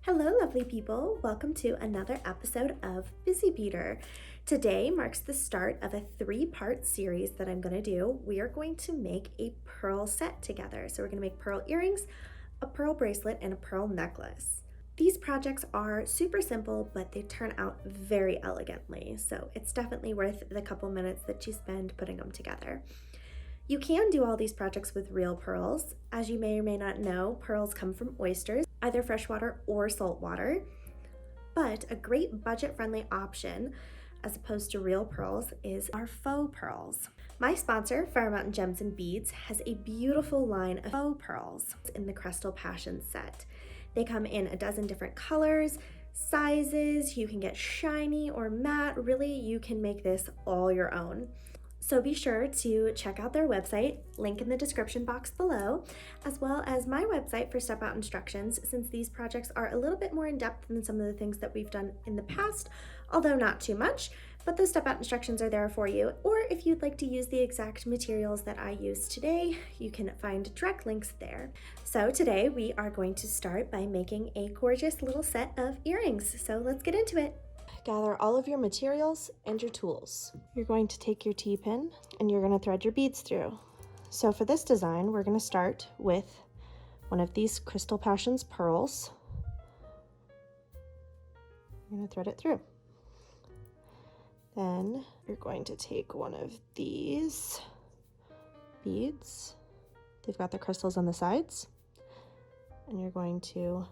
Hello, lovely people. Welcome to another episode of Busy Beader. Today marks the start of a 3-part series that I'm going to do. We are going to make a pearl set together. So we're going to make pearl earrings, a pearl bracelet, and a pearl necklace. These projects are super simple, but they turn out very elegantly. So it's definitely worth the couple minutes that you spend putting them together. You can do all these projects with real pearls. As you may or may not know, pearls come from oysters, either freshwater or saltwater. But a great budget-friendly option, as opposed to real pearls, is our faux pearls. My sponsor, Fire Mountain Gems and Beads, has a beautiful line of faux pearls in the Crystal Passion set. They come in a dozen different colors, sizes. You can get shiny or matte. Really, you can make this all your own. So be sure to check out their website, link in the description box below, as well as my website for step-out instructions, since these projects are a little bit more in-depth than some of the things that we've done in the past, although not too much, but those step-out instructions are there for you. Or if you'd like to use the exact materials that I used today, you can find direct links there. So today we are going to start by making a gorgeous little set of earrings. So let's get into it. Gather all of your materials and your tools. You're going to take your T-pin and you're going to thread your beads through. So for this design, we're going to start with one of these Crystal Passions pearls. You're going to thread it through. Then you're going to take one of these beads. They've got the crystals on the sides. And you're going to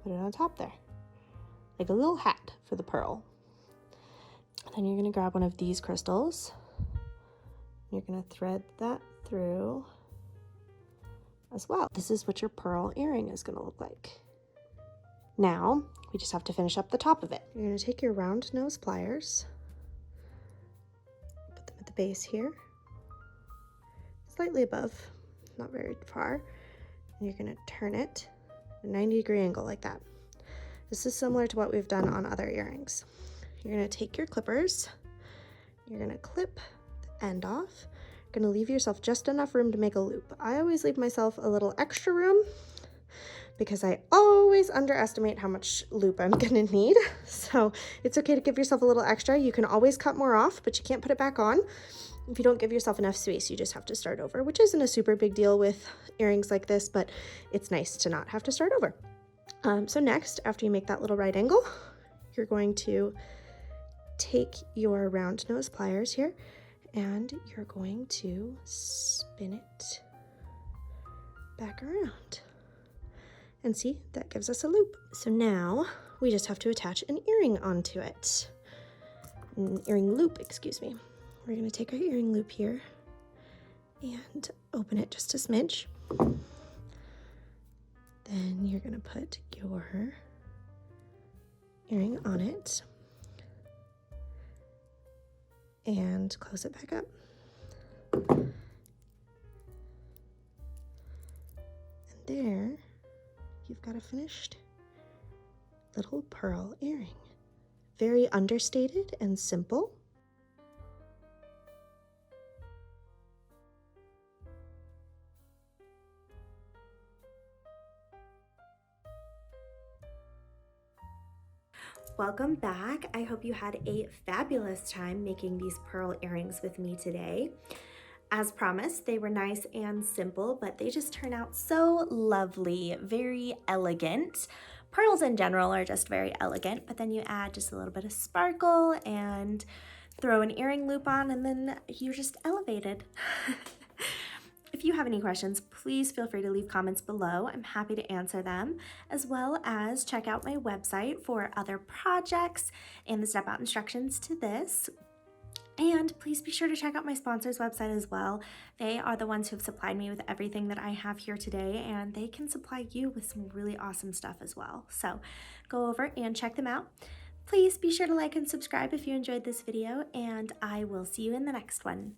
put it on top there, like a little hat for the pearl. Then you're going to grab one of these crystals. You're going to thread that through as well. This is what your pearl earring is going to look like. Now, we just have to finish up the top of it. You're going to take your round nose pliers, put them at the base here, slightly above, not very far, and you're going to turn it at a 90-degree angle like that. This is similar to what we've done on other earrings. You're going to take your clippers, you're going to clip the end off, you're going to leave yourself just enough room to make a loop. I always leave myself a little extra room because I always underestimate how much loop I'm going to need. So it's okay to give yourself a little extra. You can always cut more off, but you can't put it back on. If you don't give yourself enough space, you just have to start over, which isn't a super big deal with earrings like this, but it's nice to not have to start over. So next, after you make that little right angle, you're going to take your round nose pliers here and you're going to spin it back around. And see, that gives us a loop. So now we just have to attach an earring onto it. An earring loop, excuse me. We're going to take our earring loop here and open it just a smidge. Then you're going to put your earring on it and close it back up. And there you've got a finished little pearl earring. Very understated and simple. Welcome back. I hope you had a fabulous time making these pearl earrings with me today. As promised, they were nice and simple, but they just turn out so lovely, very elegant. Pearls in general are just very elegant, but then you add just a little bit of sparkle and throw an earring loop on, and then you're just elevated. If you have any questions, please feel free to leave comments below. I'm happy to answer them, as well as check out my website for other projects and the step-out instructions to this. And please be sure to check out my sponsor's website as well. They are the ones who have supplied me with everything that I have here today, and they can supply you with some really awesome stuff as well. So go over and check them out. Please be sure to like and subscribe if you enjoyed this video, and I will see you in the next one.